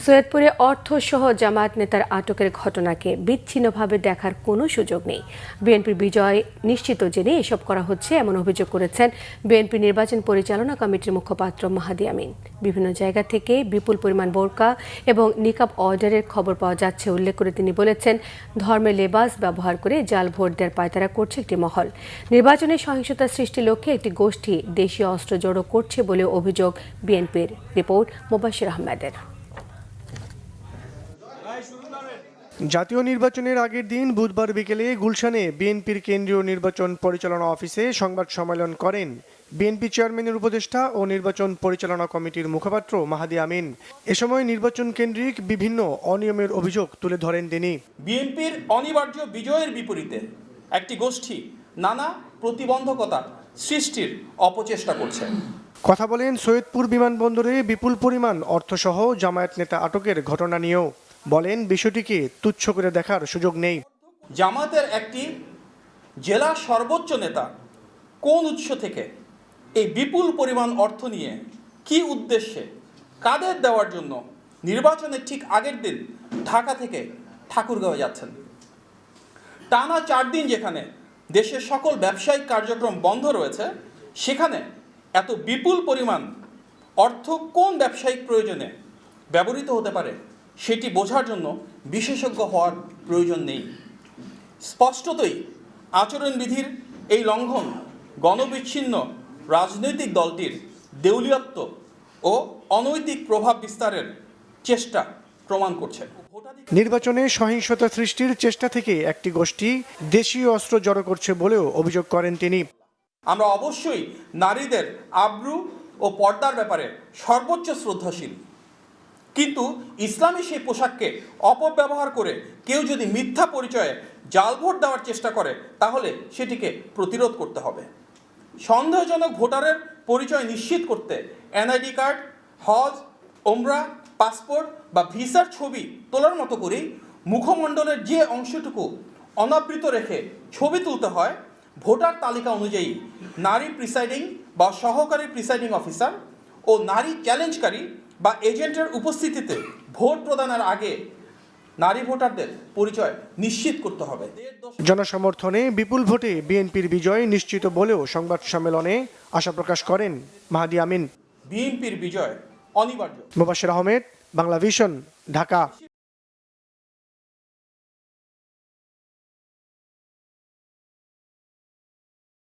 সৈয়দপুরে অর্থসহ জামায়াত নেতার আটকের ঘটনাকে বিচ্ছিন্নভাবে দেখার কোনো সুযোগ নেই। বিএনপির বিজয় নিশ্চিত জেনে এসব করা হচ্ছে এমন অভিযোগ করেছেন বিএনপি নির্বাচন পরিচালনা কমিটির মুখপাত্র মাহাদি আমিন। বিভিন্ন জায়গা থেকে বিপুল পরিমাণ বোরকা এবং নিকাব অর্ডারের খবর পাওয়া যাচ্ছে উল্লেখ করে তিনি বলেছেন, ধর্মের লেবাস ব্যবহার করে জাল ভোট দেওয়ার পায়তারা করছে একটি মহল। নির্বাচনে সহিংসতা সৃষ্টির লক্ষ্যে একটি গোষ্ঠী দেশীয় অস্ত্র জড়ো করছে বলে অভিযোগ বিএনপির। রিপোর্ট মোবাশ্বের আহমেদের। জাতীয় নির্বাচনের আগের দিন বুধবার বিকেলে গুলশানে বিএনপির কেন্দ্রীয় নির্বাচন পরিচালনা অফিসে সংবাদ সম্মেলন করেন বিএনপি চেয়ারম্যানের উপদেষ্টা ও নির্বাচন পরিচালনা কমিটির মুখপাত্র মাহাদি আমিন। এ সময় নির্বাচন কেন্দ্রিক বিভিন্ন অনিয়মের অভিযোগ তুলে ধরেন তিনি। বিএনপির অনিবার্য বিজয়ের বিপরীতে একটি গোষ্ঠী নানা প্রতিবন্ধকতা সৃষ্টির অপচেষ্টা করছে। কথা বলেন সৈয়দপুর বিমানবন্দরে বিপুল পরিমাণ অর্থসহ জামায়াত নেতা আটকের ঘটনা নিয়েও। বলেন, বিষয়টিকে তুচ্ছ করে দেখার সুযোগ নেই। জামাতের একটি জেলা সর্বোচ্চ নেতা কোন উৎস থেকে এই বিপুল পরিমাণ অর্থ নিয়ে কি উদ্দেশ্যে কাদের দেওয়ার জন্য নির্বাচনের ঠিক আগের দিন ঢাকা থেকে ঠাকুরগাঁও যাচ্ছেন। টানা 4 দিন যেখানে দেশের সকল ব্যবসায়িক কার্যক্রম বন্ধ রয়েছে, সেখানে এত বিপুল পরিমাণ অর্থ কোন ব্যবসায়িক প্রয়োজনে ব্যবহৃত হতে পারে সেটি বোঝার জন্য বিশেষজ্ঞ হওয়ার প্রয়োজন নেই। স্পষ্টতই আচরণবিধির এই লঙ্ঘন গণবিচ্ছিন্ন রাজনৈতিক দলটির দেউলিয়ত্ব ও অনৈতিক প্রভাব বিস্তারের চেষ্টা প্রমাণ করছে। নির্বাচনে সহিংসতা সৃষ্টির চেষ্টা থেকে একটি গোষ্ঠী দেশীয় অস্ত্র জড়ো করছে বলেও অভিযোগ করেন তিনি। আমরা অবশ্যই নারীদের আব্রু ও পর্দার ব্যাপারে সর্বোচ্চ শ্রদ্ধাশীল, কিন্তু ইসলামী সেই পোশাককে অপব্যবহার করে কেউ যদি মিথ্যা পরিচয়ে জাল ভোট দেওয়ার চেষ্টা করে, তাহলে সেটিকে প্রতিরোধ করতে হবে। সন্দেহজনক ভোটারের পরিচয় নিশ্চিত করতে এনআইডি কার্ড, হজ, ওমরা, পাসপোর্ট বা ভিসার ছবি তোলার মতো করেই মুখমণ্ডলের যে অংশটুকু অনাবৃত রেখে ছবি তুলতে হয়, ভোটার তালিকা অনুযায়ী নারী প্রিসাইডিং বা সহকারী প্রিসাইডিং অফিসার ও নারী চ্যালেঞ্জকারী বা এজেন্টের উপস্থিতিতে ভোট প্রদানের আগে নারী ভোটারদের পরিচয় নিশ্চিত করতে হবে। জনসমর্থনে বিপুল ভোটে বিএনপির বিজয় নিশ্চিত বলেও সংবাদ সম্মেলনে আশা প্রকাশ করেন মাহাদি আমিন। বিএনপির বিজয় অনিবার্য। মোবাশ্বের আহমেদ, বাংলা ভিশন, ঢাকা।